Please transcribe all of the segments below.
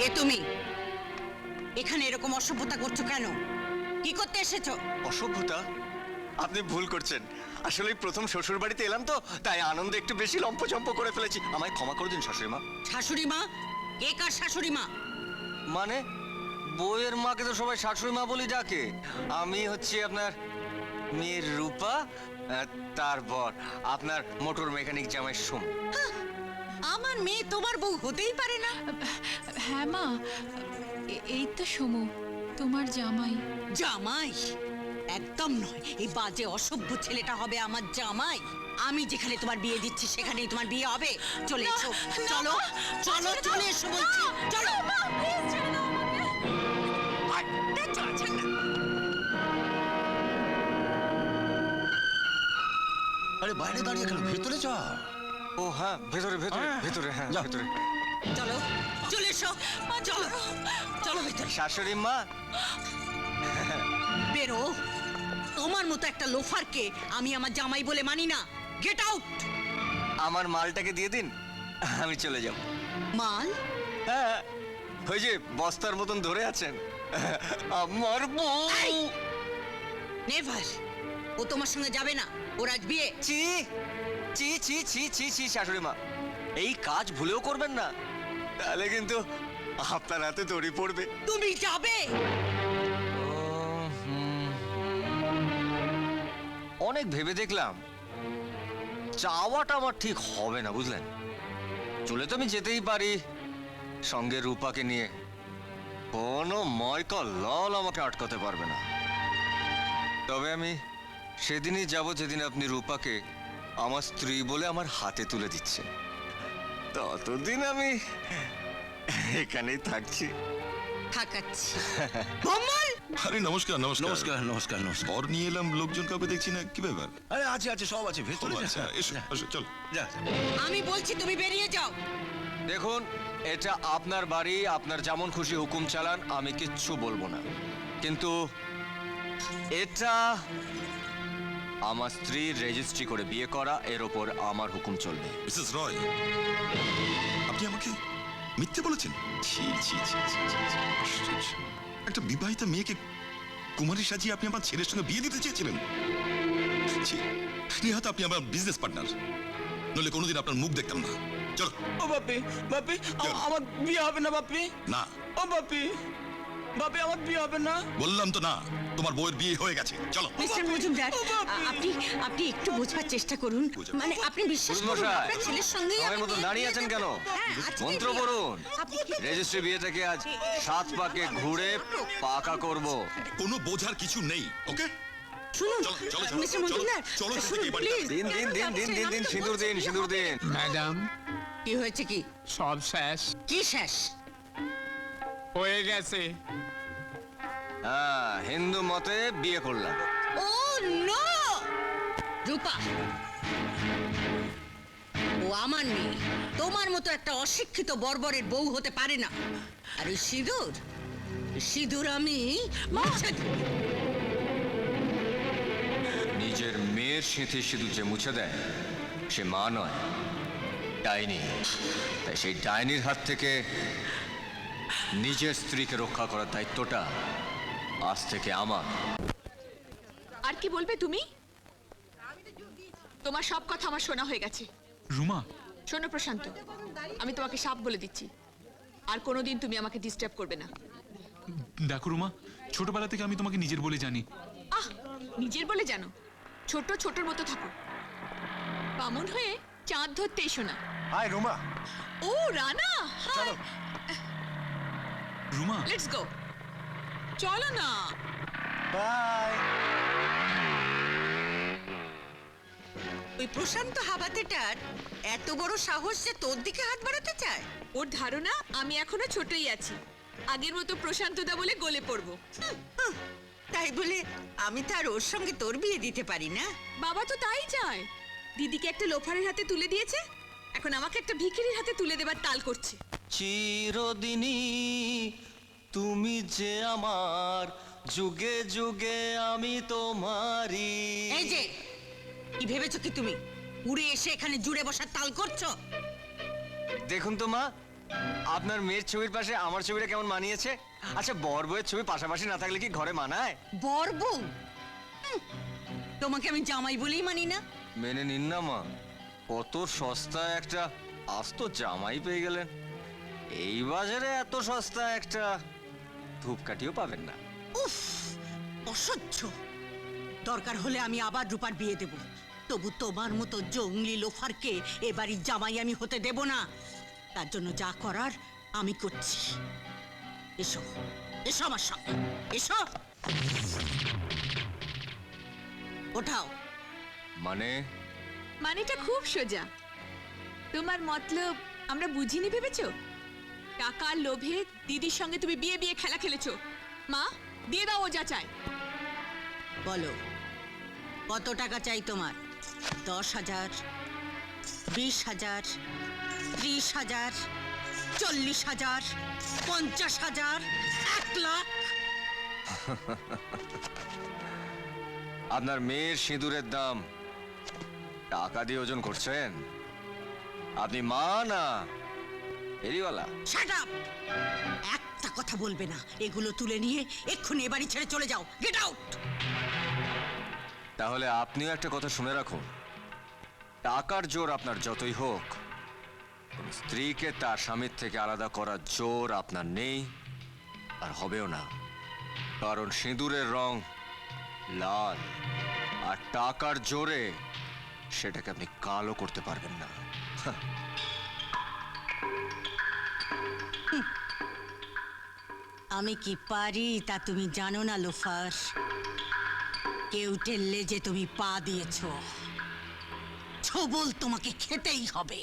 কে তুমি? এখানে এরকম অসভ্যতা করছো কেন? কি করতে এসেছো? অসভ্যতা? আপনি ভুল করছেন। আসলে প্রথম শ্বশুর বাড়িতে এলাম তো, তাই আনন্দে একটু বেশি লম্পচম্প করে ফেলেছি। আমায় ক্ষমা করে দিন শাশুড়ি মা। শাশুড়ি মা? কে কার শাশুড়ি মা? মানে বউয়ের মাকে তো সবাই শাশুড়ি মা বলি ডাকে। আমি হচ্ছি আপনার মেয়ের রূপা, তারপর আপনার মোটর মেকানিক জামাই সোম। আমার মেয়ে তোমার বউ হতেই পারে না। হ্যাঁ মা, এই তো সমু, তোমার জামাই। জামাই? একদম নয়, এই বাজে অসভ্য ছেলেটা হবে আমার জামাই। আমি যেখানে তোমার বিয়ে দিচ্ছি সেখানেই তোমার বিয়ে হবে। চলে এসো, চলো চলো, চলে এসো বলছি, চলো। আরে বাইরে দাঁড়িয়ে কেন, ভেতরে চল। ও হ্যাঁ, ভেতরে ভেতরে ভেতরে, হ্যাঁ যা। ভেতরে। চলো চলে এসো, চলো চলো ভেতরে। শাশুড়ি মা, বেরো। তোমার মতো একটা লোফারকে আমি আমার জামাই বলে মানি না। Get out. আমার মালটাকে দিয়ে দিন, আমি চলে যাব। মাল? হ্যাঁ, ওই যে বস্তার মতন ধরে আছেন, আমার বউ। নেভার। ও তোমার সঙ্গে যাবে না, ওর আজ বিয়ে। চি চি চি চি চি চি শাশুড়ি মা, এই কাজ ভুলেও করবেন না, তাহলে কিন্তু আপনার হাতে দড়ি পড়বে। তুমি যাবে? অনেক ভেবে দেখলাম চাওয়াটা আমার ঠিক হবে না, বুঝলেন। চলে তো আমি যেতেই পারি সঙ্গে রূপাকে নিয়ে, কোনো ময়কা লাল আমাকে আটকাতে পারবে না। তবে আমি সেদিনই যাব যেদিন আপনি রূপাকে আমার স্ত্রী বলে আমার হাতে তুলে দিচ্ছেন। ততদিন আমি এখানেই থাকছি। থাকাচ্ছি। কমল! আরে নমস্কার নমস্কার নমস্কার নমস্কার নমস্কার। বর নিয়ে এলাম, লোকজন কাউকে দেখছি না, কি ব্যাপার? আরে আছে আছে, সব আছে, ভেতরে ও, যা। আচ্ছা, এসো এসো, চল। যা। আমি বলছি তুমি বেরিয়ে যাও। দেখুন, এটা আপনার বাড়ি, আপনার যেমন খুশি হুকুম চালান, আমি কিচ্ছু বলবো না। কিন্তু এটা আমার স্ত্রীর রেজিস্ট্রি করে বিয়ে করা, এর ওপর আমার হুকুম চলবে। মিসেস রয়, আপনি আমাকে মিথ্যে বলেছেন? ছি ছি ছি ছি ছি, ছি, আশ্চর্য। একটা বিবাহিতা মেয়েকে কুমারী সাজিয়ে আপনি আমার ছেলের সঙ্গে বিয়ে দিতে চেয়েছিলেন? ছি, নেহাত আপনি আমার বিজনেস পার্টনার, নইলে কোনোদিন আপনার মুখ দেখতাম না। চলো। ও বাপি, বাপি, আমার বিয়ে হবে না বাপি। না, ও বাপি, বাপি, আমার বিয়ে হবে না। বললাম তো না, তোমার বউয়ের বিয়ে হয়ে গেছে, চলো। মিস্টার মজুমদার, ও বাবা! আপনি একটু বোঝার চেষ্টা করুন। মানে আপনি বিশ্বাস করুন, মশাই, আপনার ছেলের সঙ্গেই আমার আমি মতো বিয়ে দাঁড়িয়ে দিয়ে আছেন দেব। কেন? হ্যাঁ, আজকেই মন্ত্র বিয়ে। পড়ুন। আপনি কি- রেজিস্ট্রি বিয়েটাকে আজ 7 পাকে ঘুরে পাকা করব। কোনো বোঝার কিছু নেই, ওকে? শুনুন, চলো, চলো, চলো, মিস্টার চলো, মজুমদার, চলো, চলো, শুনুন, এই বাড়িটা। প্লিজ। দিন দিন দিন দিন দিন দিন, সিঁদুর দিন, সিঁদুর দিন। ম্যাডাম, কি হয়েছে? কি সব শেষ কি শেষ? হয়ে গেছে। হ্যাঁ, হিন্দু মতে বিয়ে করলাম। ও নো! রূপা, ও আমার মেয়ে। তোমার মতো একটা অশিক্ষিত বর্বরের বউ হতে পারে না। আর এই সিঁদুর, সিঁদুর আমি মুছে দেব। নিজের মেয়ের সিঁথি সিঁদুর যে মুছে দেয়, সে মা নয়, ডাইনি। তাই সেই ডাইনির হাত থেকে নিজের স্ত্রীকে রক্ষা করার দায়িত্বটা আজ থেকে আমার। আর কি বলবে তুমি? তোমার সব কথা আমার শোনা হয়ে গেছে। রুমা, শোনো প্রশান্ত, আমি তোমাকে সাপ বলে দিচ্ছি, আর কোনোদিন তুমি আমাকে ডিস্টার্ব করবে না। দেখো রুমা, ছোটবেলা থেকে আমি তোমাকে নিজের বলে জানি। আহ, নিজের বলে জানো? ছোট ছোটর মতো থাকো। বামুন হয়ে চাঁদ ধরতে এসো না। হাই রোমা। ও Rana, hi, Ruma, let's go. চলো না। বাই। ওই প্রশান্ত হাবাতেটার এত বড় সাহস যে তোর দিকে হাত বাড়াতে চায়। ওর ধারণা আমি এখনো ছোটই আছি, আগের মতো প্রশান্তদা বলে গলে পড়বো। তাই বলে আমি তার ওর সঙ্গে তোর বিয়ে দিতে পারি না। বাবা তো তাই চায়। দিদিকে একটা লোফারের হাতে তুলে দিয়েছে, এখন আমাকে একটা ভিখিরির হাতে তুলে দেবার তাল করছে। চিরদিনই তুমি যে আমার, যুগে যুগে আমি তোমারই। এই যে, কি ভেবেছো কি তুমি উড়ে এসে এখানে জুড়ে বসার তাল করছো? দেখুন তো মা, আপনার মেয়ের ছবির পাশে আমার ছবিটা কেমন মানিয়েছে? আচ্ছা, বর বউয়ের ছবি পাশাপাশি না থাকলে কি ঘরে মানায়? বর বউ তোমাকে আমি জামাই বলেই মানি না। মেনে নিন না মা, কত সস্তা একটা আস্ত জামাই পেয়ে গেলেন। এই বাজারে এত সস্তা একটা ধূপকাঠিও পাবেন না। উফ, অসহ্য। দরকার হলে আমি আবার রূপার বিয়ে দেব, তবু তোমার মতো জঙ্গলি লোফারকে এ বাড়ির জামাই আমি হতে দেব না। তার জন্য যা করার আমি করছি। এসো, এসো আমার সঙ্গে, এসো। ওঠাও। মানে? মানেটা খুব সোজা। তোমার মতলব আমরা বুঝিনি ভেবেছো? টাকার লোভে দিদির সঙ্গে তুমি বিয়ে বিয়ে খেলা খেলেছো। মা, দিয়ে দাও ও যা চায়। বলো, কত টাকা চাই তোমার? 10,000, 20,000, 30,000, 40,000, 50,000, 1 লাখ? আপনার মেয়ের সিঁদুরের দাম টাকা দিয়ে ওজন করছেন? আপনি মা না ফেরিওয়ালা? Shut up! একটা কথা বলবে না। এগুলো তুলে নিয়ে এক্ষুনি এ বাড়ি ছেড়ে চলে যাও। Get out! তাহলে আপনিও একটা কথা শুনে রাখুন, টাকার জোর আপনার যতই হোক, কোন স্ত্রীকে তার স্বামীর থেকে আলাদা করার জোর আপনার নেই, আর হবেও না। কারণ সিঁদুরের রং লাল, আর টাকার জোরে সেটাকে আপনি কালো করতে পারবেন না। আমি কি পারি তা তুমি জানো না লোফার। কেউ টেললে যে তুমি পা দিয়েছ, ছবল তোমাকে খেতেই হবে।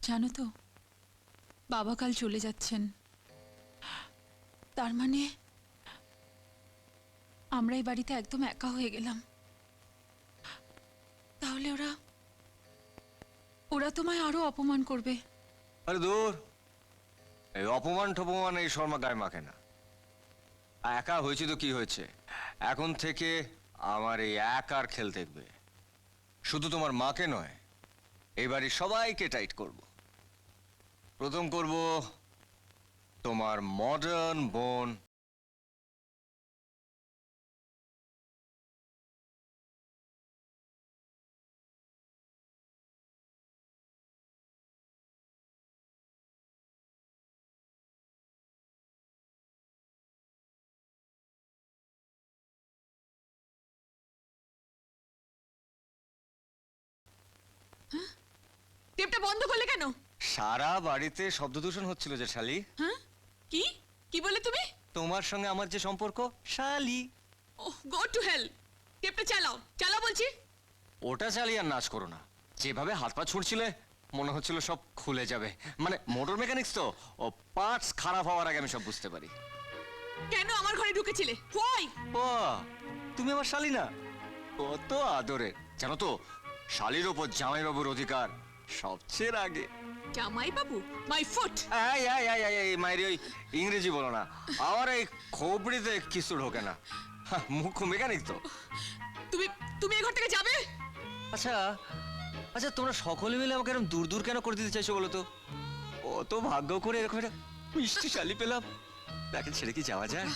জানো তো, বাবা কাল চলে যাচ্ছেন। তার মানে আমরা এই বাড়িতে একদম একা হয়ে গেলাম। তাহলে ওরা তোমায় আরো অপমান করবে। আরে দূর, এই অপমান টপমান এই শর্মা গায়ে মাখে না। একা হয়েছে তো কি হয়েছে, এখন থেকে আমার এই একার খেল দেখবে। শুধু তোমার মাকে নয়, এই বাড়ির সবাইকে টাইট করব। প্রথম করব তোমার মডার্ন বোন টেপটা বন্ধ করলে কেন? সারা বাড়িতে শব্দদূষণ হচ্ছিল যে শালি। হ্যাঁ? কি কি বলে তুমি? তোমার সঙ্গে আমার যে সম্পর্ক, শালি। ওহ, গো টু হেল। টেপটা চালাও, চালাও বলছি। ওটা চালিয়ে আর নাচ করো না। যেভাবে হাত পা ছুটছিলে মনে হচ্ছিল সব খুলে যাবে। মানে মোটর মেকানিক্স তো, ও পার্টস খারাপ হওয়ার আগে আমি সব বুঝতে পারি। কেন আমার ঘরে ঢুকেছিলে? ওই ও, তুমি আমার শালি না? কত আদরের। জানো তো, শালির ওপর জামাইবাবুর অধিকার সবচেয়ে আগে। জামাই বাবু, মাই ফুট। এই এই এই এই এই মাইরি, ওই ইংরেজি বলো না। আমার এই খোপড়িতে কিছু ঢোকে না। মুখ্য মেকানিক তো। তুমি তুমি এই ঘর থেকে যাবে? আচ্ছা আচ্ছা, তোমরা সকলে মিলে আমাকে এরকম দূর দূর কেন করে দিতে চাইছো বলো তো? ও তো ভাগ্য করে এরকম একটা মিষ্টি শালি পেলাম, তাকে ছেড়ে কি যাওয়া যায়?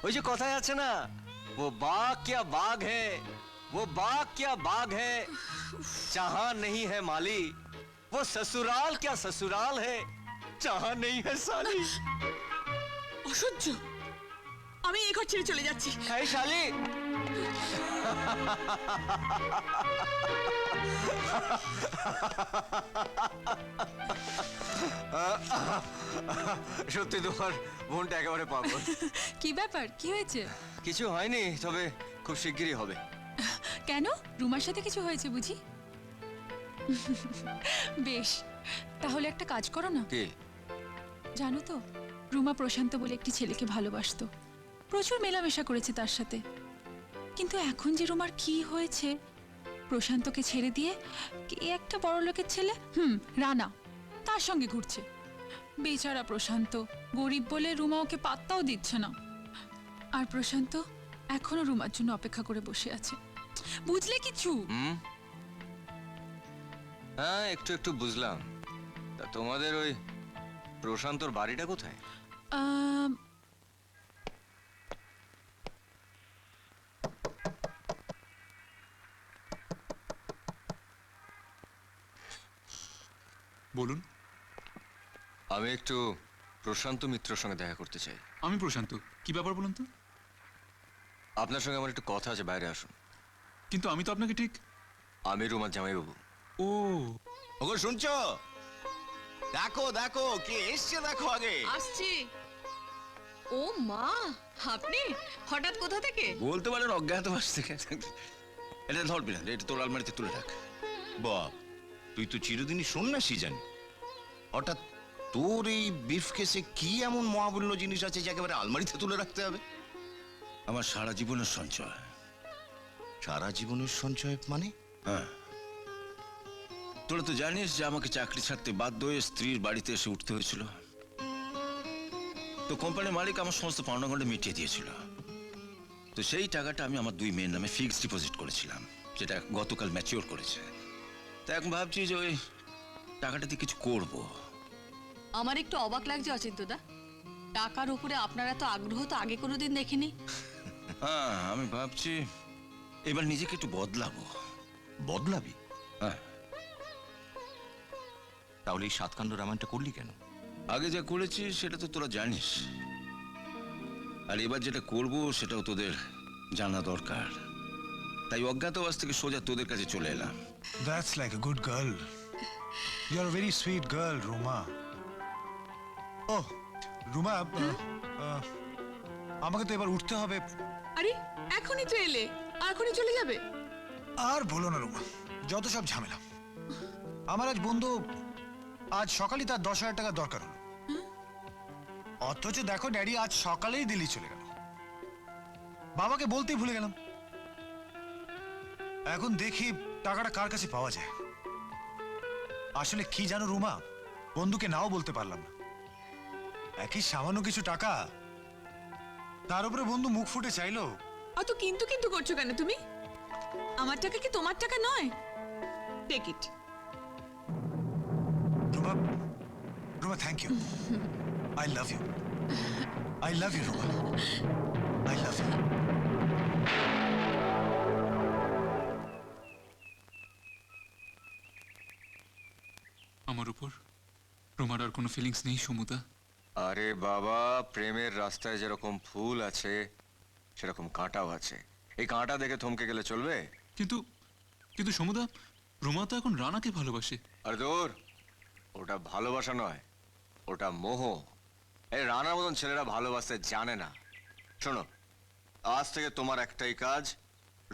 ওই যে কথায় আছে না, वो बाग क्या बाग है, वो बाग क्या बाग है, जहां नहीं है माली, वो ससुराल क्या ससुराल है, जहां नहीं है साली। অসহ্য। আমি এই ঘর ছেড়ে চলে যাচ্ছি। এই শালি, সত্যি তোমার বোনটা একেবারে পাগল। কি ব্যাপার, কি হয়েছে? কিছু হয়নি, তবে খুব শিগগিরই হবে। কেন, রুমার সাথে কিছু হয়েছে বুঝি? বেশ, তাহলে একটা কাজ করো না। কি? জানো তো, রুমা প্রশান্ত বলে একটি ছেলেকে ভালোবাসতো, প্রচুর মেলামেশা করেছে তার সাথে। কিন্তু এখন যে রুমার কি হয়েছে, প্রশান্তকে ছেড়ে দিয়ে কে একটা বড় লোকের ছেলে, রানা, তার সঙ্গে ঘুরছে। বেচারা প্রশান্ত, গরিব বলে রুমা ওকে পাত্তাও দিচ্ছে না। আর প্রশান্ত এখনো রুমার জন্য অপেক্ষা করে বসে আছে। বুঝলে কিছু? হ্যাঁ, একটু একটু বুঝলাম। তা তোমাদের ওই প্রশান্তর বাড়িটা কোথায়? আম, বলুন। আমি একটু প্রশান্ত মিত্রর সঙ্গে দেখা করতে চাই। আমি প্রশান্ত, কি ব্যাপার বলুন তো? আপনার সঙ্গে আমার একটু কথা আছে, বাইরে আসুন। কিন্তু আমি তো আপনাকে ঠিক... আমি রুমার জামাইবাবু। ও, ওগো শুনছো? দেখো দেখো কে এসছে, দেখো আগে। আসছি। ও মা, আপনি হঠাৎ কোথা থেকে? বলতে পারেন অজ্ঞাতবাস থেকে। এটা ধরবি না, এটা তোর আলমারিতে তুলে রাখ। বাপ, তুই তো চিরদিনই সন্ন্যাসী জানি, হঠাৎ তোর এই বিফ কেসে কি এমন মহামূল্য জিনিস আছে যে একেবারে আলমারিতে তুলে রাখতে হবে? আমার সারা জীবনের সঞ্চয়। সারা জীবনের সঞ্চয় মানে? হ্যাঁ, তোরা তো জানিস যে আমাকে চাকরি ছাড়তে বাধ্য হয়ে স্ত্রীর বাড়িতে এসে উঠতে হয়েছিল। তো কোম্পানির মালিক আমার সমস্ত পাওনাগণ্ডে মিটিয়ে দিয়েছিল। তো সেই টাকাটা আমি আমার 2 মেয়ের নামে ফিক্সড ডিপোজিট করেছিলাম, যেটা গতকাল ম্যাচিওর করেছে। তা এখন ভাবছি যে ওই টাকাটাতে কিছু করব। আমার একটু অবাক লাগছে অচিন্তদা, টাকার উপরে আপনার এত আগ্রহ তো আগে কোনোদিন দেখিনি। হ্যাঁ, আমি ভাবছি এবার নিজেকে একটু বদলাবো। বদলাবি? হ্যাঁ, তাহলে এই 7 কাণ্ড রামায়ণটা করলি কেন? আগে যা করেছি সেটা তো তোরা জানিস, আর এবার যেটা করব সেটাও তোদের জানা দরকার। তাই অজ্ঞাতবাস থেকে সোজা তোদের কাছে চলে এলাম। That's like a good girl. You're a very sweet girl, Ruma. Oh, Ruma, আমাকে তো এবার উঠতে হবে। আরে এখনই তো এলে, এখনই চলে যাবে? আর বলো না রুমা, যত সব ঝামেলা। আমার আজ বন্ধু আজ সকালেই তার 10,000 টাকা দরকার হলো, অথচ দেখো ড্যাডি আজ সকালেই দিল্লি চলে গেল। বাবাকে বলতেই ভুলে গেলাম। এখন দেখি টাকাটা কার কাছে পাওয়া যায়। আসলে কি জানো রুমা, বন্ধুকে নাও বলতে পারলাম না। একই সামান্য কিছু টাকা, তার উপরে বন্ধু মুখ ফুটে চাইলো। অত কিন্তু কিন্তু করছো কেন তুমি? আমার টাকা কি তোমার টাকা নয়? Take it. Ruma, Ruma, thank you. I love you. I love you Ruma. I love you. আমার উপর রুমার আর কোনো ফিলিংস নেই সমুদা? আরে বাবা, প্রেমের রাস্তায় যেরকম ফুল আছে সেরকম কাঁটাও আছে। এই কাঁটা দেখে থমকে গেলে চলবে? কিন্তু কিন্তু সমুদা, রুমা তো এখন রানাকে ভালোবাসে। আর দূর, ওটা ভালোবাসা নয়, ওটা মোহ। এই রানার মতন ছেলেরা ভালোবাসতে জানে না। শোনো, আজ থেকে তোমার একটাই কাজ,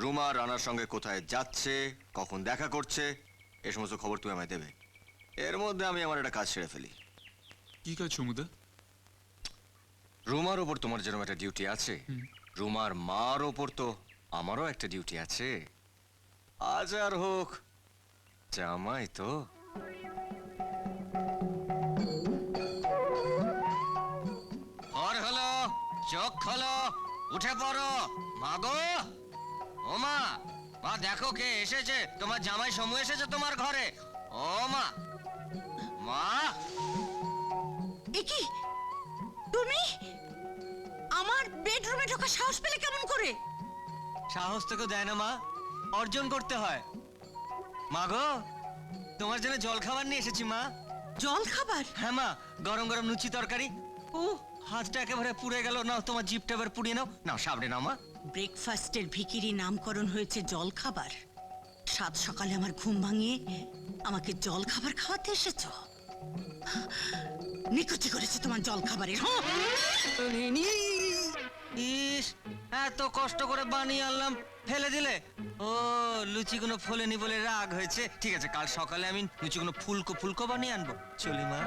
রুমা রানার সঙ্গে কোথায় যাচ্ছে, কখন দেখা করছে, এ সমস্ত খবর তুমি আমায় দেবে। এর মধ্যে আমি আমার একটা কাজ সেরে ফেলি। কি কাজ সমুদা? রুমার ওপর তোমার যেরকম একটা ডিউটি আছে, রুমার মার ওপর তো আমারও একটা ডিউটি আছে। আজ আর হোক, জামাই তো। আর হলো, চোখ খোলো, উঠে পড়ো। মা গো, ও মা, মা দেখো কে এসেছে। তোমার জামাই সমু এসেছে তোমার ঘরে। ও মা, মা। এ কি তুমি আমার বেডরুমে ঢোকার সাহস পেলে কেমন করে? সাহস তোকে দেয় না মা, অর্জন করতে হয়। মা গো, তোমার জন্য জল খাবার নিয়ে এসেছি মা। জল খাবার? হ্যাঁ মা, গরম গরম লুচি তরকারি। ও হাতটা একেবারে পুড়ে গেল। নাও তোমার জিভটা এবার পুড়িয়ে নাও। নাও সাবড়ে নাও মা। ব্রেকফাস্টের ভিখিরি নামকরণ হয়েছে জল খাবার। সাত সকালে আমার ঘুম ভাঙিয়ে আমাকে জল খাবার খাওয়াতে এসেছো? নিকুচি করেছে তোমার জল খাবারের। ইস, এত কষ্ট করে বানিয়ে আনলাম, ফেলে দিলে? ও, লুচিগুলো ফোলেনি বলে রাগ হয়েছে। ঠিক আছে, কাল সকালে আমি লুচিগুলো ফুলকো ফুলকো বানিয়ে আনবো। চলি মা।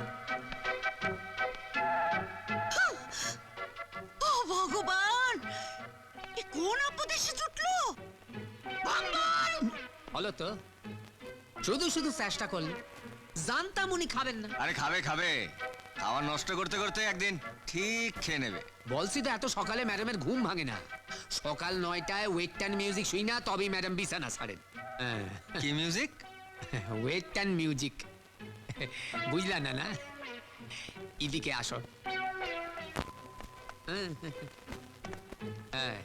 ও ভগবান, এ কোন আপদে এসে জুটলো? হলো তো, শুধু শুধু চেষ্টা করলে। জানতাম উনি খাবেন না। আরে খাবে খাবে, খাবার নষ্ট করতে করতে একদিন ঠিক খেয়ে নেবে। বলছি তো এত সকালে ম্যাডামের ঘুম ভাঙে না। সকাল 9টায় ওয়েস্টার্ন মিউজিক শুই না, তবেই ম্যাডাম বিছানা ছাড়েন। কি মিউজিক? Western music. বুঝলা না না এদিকে আসো হ্যাঁ।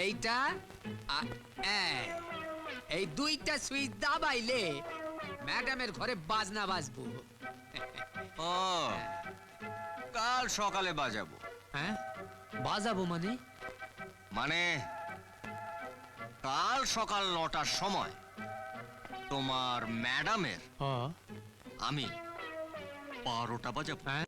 এইটা এই দুইটা সুইচ দাবাইলে ম্যাডামের ঘরে বাজনা বাজবো। ও কাল সকালে বাজাবো। হ্যাঁ বাজাবো মানে? মানে কাল সকাল 9টার সময় তোমার ম্যাডামের আমি 12টা বাজাবো। হ্যাঁ